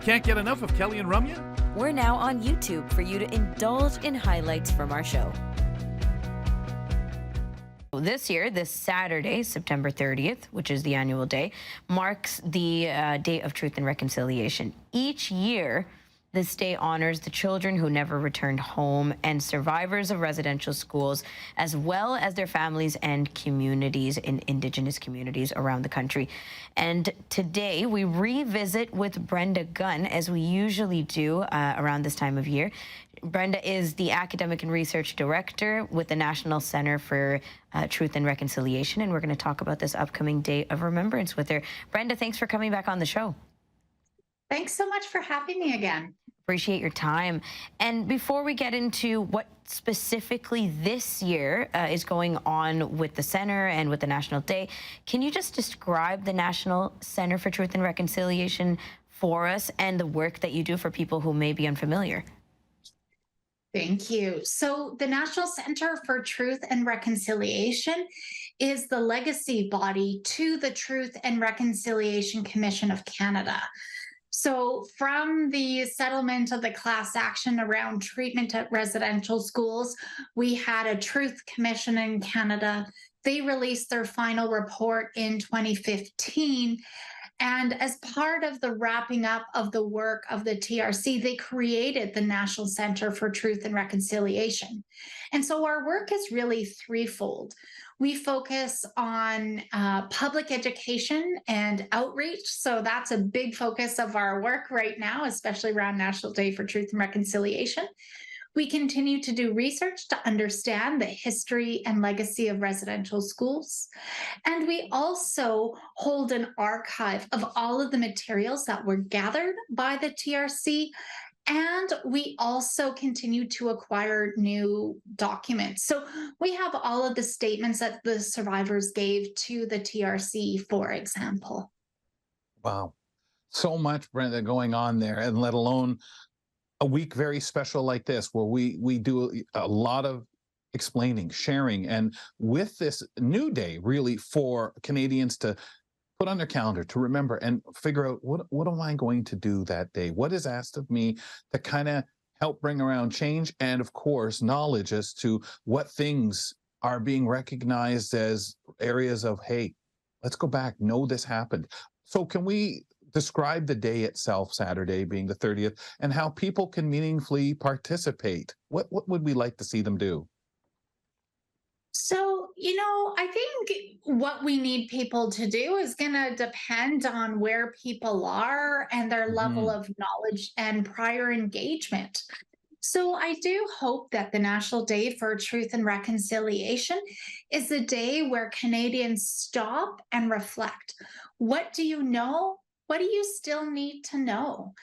Can't get enough of Kelly and Ramya? We're now on YouTube for you to indulge in highlights from our show. This year, this Saturday, September 30th, which is the annual day, marks the Day of Truth and Reconciliation. Each year, this day honors the children who never returned home and survivors of residential schools, as well as their families and communities in Indigenous communities around the country. And today we revisit with Brenda Gunn, as we usually do around this time of year. Brenda is the Academic and Research Director with the National Center for Truth and Reconciliation, and we're going to talk about this upcoming Day of Remembrance with her. Brenda, thanks for coming back on the show. Thanks so much for having me again. Appreciate your time. And before we get into what specifically this year is going on with the Center and with the National Day, can you just describe the National Center for Truth and Reconciliation for us and the work that you do for people who may be unfamiliar? Thank you. So the National Center for Truth and Reconciliation is the legacy body to the Truth and Reconciliation Commission of Canada. So from the settlement of the class action around treatment at residential schools, we had a Truth Commission in Canada. They released their final report in 2015. And as part of the wrapping up of the work of the TRC, they created the National Center for Truth and Reconciliation. And so our work is really threefold. We focus on public education and outreach. So that's a big focus of our work right now, especially around National Day for Truth and Reconciliation. We continue to do research to understand the history and legacy of residential schools. And we also hold an archive of all of the materials that were gathered by the TRC. And we also continue to acquire new documents. So we have all of the statements that the survivors gave to the TRC, for example. Wow. So much, Brenda, going on there, and let alone a week very special like this, where we do a lot of explaining, sharing, and with this new day, really, for Canadians to put on their calendar, to remember and figure out what am I going to do that day? What is asked of me to kind of help bring around change, and of course, knowledge as to what things are being recognized as areas of, hey, let's go back, know this happened. So can we describe the day itself, Saturday being the 30th, and how people can meaningfully participate? What would we like to see them do? So, I think what we need people to do is going to depend on where people are and their level of knowledge and prior engagement. So I do hope that the National Day for Truth and Reconciliation is a day where Canadians stop and reflect. What do you know? What do you still need to know?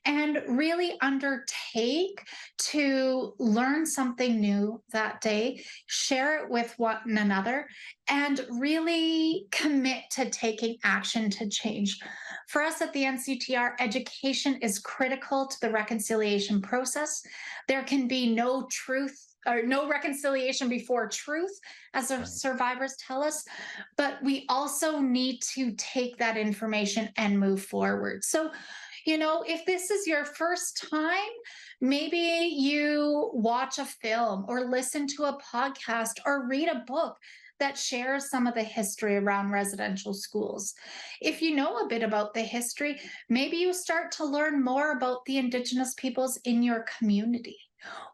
And really undertake to learn something new that day, share it with one another, and really commit to taking action to change. For us at the NCTR, education is critical to the reconciliation process. There can be no truth or no reconciliation before truth, as the survivors tell us, but we also need to take that information and move forward. So, if this is your first time, maybe you watch a film or listen to a podcast or read a book that shares some of the history around residential schools. If you know a bit about the history, maybe you start to learn more about the Indigenous peoples in your community.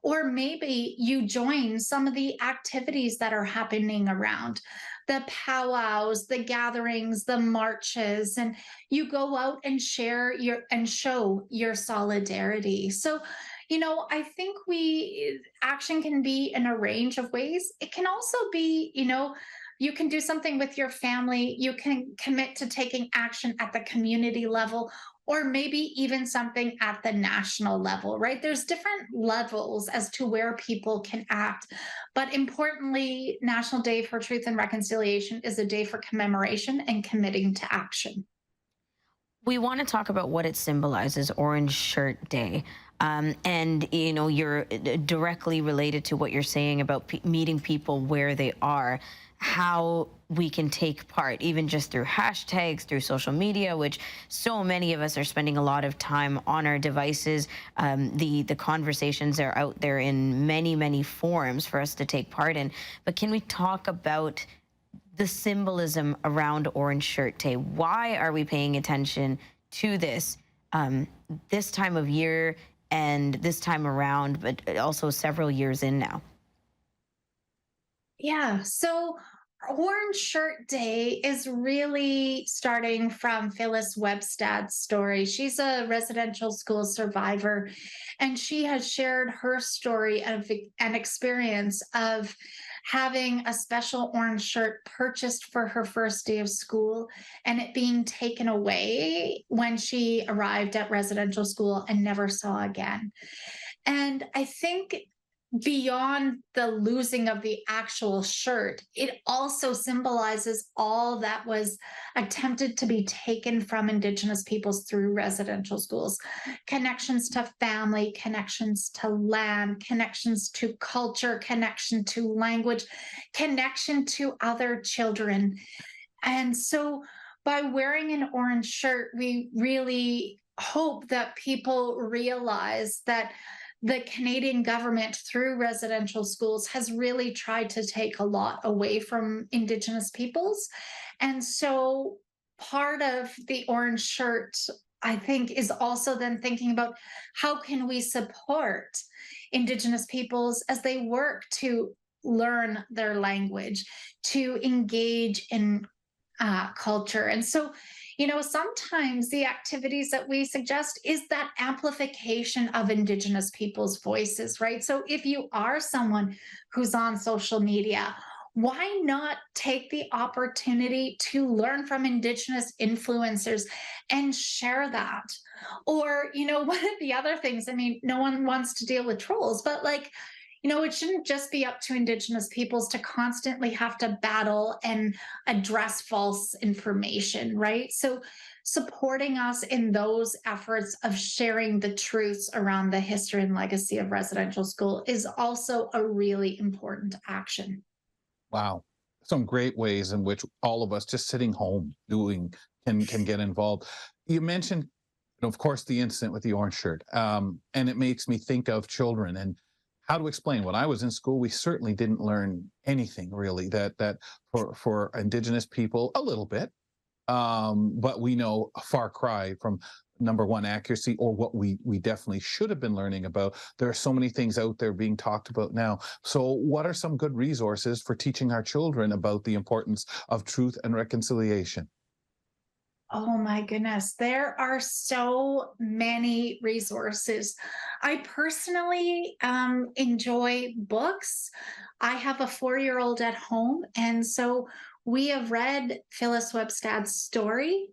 Or maybe you join some of the activities that are happening around, the powwows, the gatherings, the marches, and you go out and share and show your solidarity. So, I think action can be in a range of ways. It can also be, you can do something with your family. You can commit to taking action at the community level, or maybe even something at the national level, right? There's different levels as to where people can act. But importantly, National Day for Truth and Reconciliation is a day for commemoration and committing to action. We want to talk about what it symbolizes, Orange Shirt Day. And, you're directly related to what you're saying about meeting people where they are. how we can take part, even just through hashtags, through social media, which so many of us are spending a lot of time on our devices. The conversations are out there in many forums for us to take part in. But can we talk about the symbolism around Orange Shirt Day? Why are we paying attention to this this time of year and this time around, but also several years in now? Yeah. So Orange Shirt Day is really starting from Phyllis Webstad's story. She's a residential school survivor, and she has shared her story of an experience of having a special orange shirt purchased for her first day of school and it being taken away when she arrived at residential school and never saw again. And I think beyond the losing of the actual shirt, it also symbolizes all that was attempted to be taken from Indigenous peoples through residential schools. Connections to family, connections to land, connections to culture, connection to language, connection to other children. And so by wearing an orange shirt, we really hope that people realize that the Canadian government, through residential schools, has really tried to take a lot away from Indigenous peoples. And so part of the orange shirt, I think, is also then thinking about how can we support Indigenous peoples as they work to learn their language, to engage in culture. And so, sometimes the activities that we suggest is that amplification of Indigenous people's voices, right? So if you are someone who's on social media, why not take the opportunity to learn from Indigenous influencers and share that? Or, one of the other things, I mean, no one wants to deal with trolls, but it shouldn't just be up to Indigenous peoples to constantly have to battle and address false information, right? So, supporting us in those efforts of sharing the truths around the history and legacy of residential school is also a really important action. Wow. Some great ways in which all of us just sitting home doing can get involved. You mentioned, of course, the incident with the orange shirt. And it makes me think of children and how to explain. When I was in school, we certainly didn't learn anything really that for Indigenous people, a little bit, but we know a far cry from number one accuracy, or what we definitely should have been learning about. There are so many things out there being talked about now. So what are some good resources for teaching our children about the importance of truth and reconciliation? Oh my goodness, there are so many resources. I personally enjoy books. I have a 4-year-old at home, and so we have read Phyllis Webstad's story.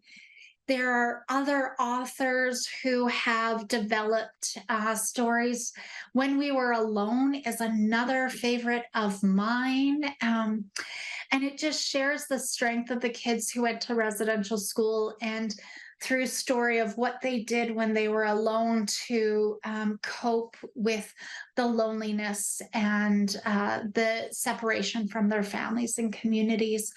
There are other authors who have developed stories. When We Were Alone is another favorite of mine. And it just shares the strength of the kids who went to residential school and through story of what they did when they were alone to cope with the loneliness and the separation from their families and communities.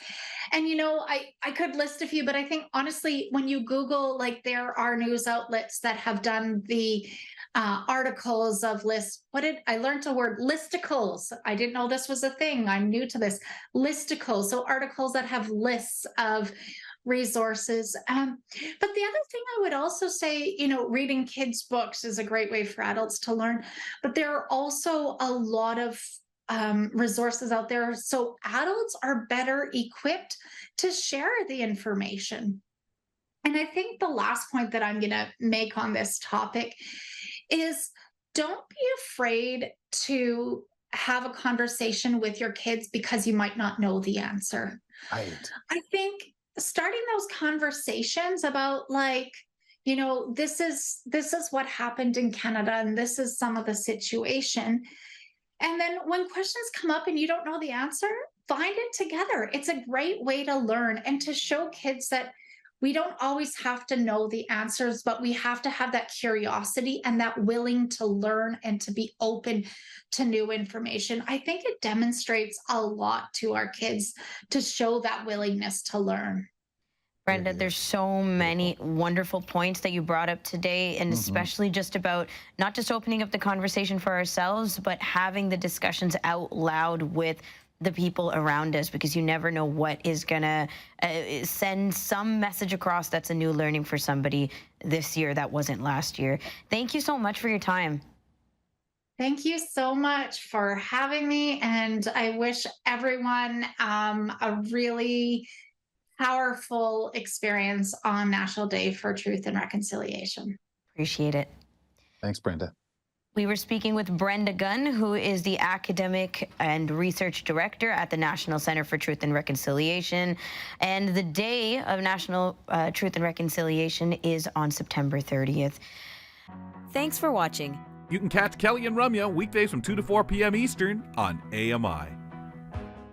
And I could list a few, but I think honestly, when you Google, like, there are news outlets that have done the articles of lists. What did I learned a word? Listicles. I didn't know this was a thing. I'm new to this. Listicles. So articles that have lists of resources. But the other thing I would also say, reading kids' books is a great way for adults to learn. But there are also a lot of resources out there, so adults are better equipped to share the information. And I think the last point that I'm going to make on this topic is don't be afraid to have a conversation with your kids because you might not know the answer. Right. I think starting those conversations about, like, this is what happened in Canada and this is some of the situation. And then when questions come up and you don't know the answer, find it together. It's a great way to learn and to show kids that we don't always have to know the answers, but we have to have that curiosity and that willing to learn and to be open to new information. I think it demonstrates a lot to our kids to show that willingness to learn. Brenda, there's so many wonderful points that you brought up today, and especially just about not just opening up the conversation for ourselves, but having the discussions out loud with the people around us, because you never know what is gonna send some message across that's a new learning for somebody this year that wasn't last year. Thank you so much for your time. Thank you so much for having me, and I wish everyone a really powerful experience on National Day for Truth and Reconciliation. Appreciate it. Thanks, Brenda. We were speaking with Brenda Gunn, who is the Academic and Research Director at the National Center for Truth and Reconciliation. And the day of National Truth and Reconciliation is on September 30th. Thanks for watching. You can catch Kelly and Ramya weekdays from 2 to 4 p.m. Eastern on AMI.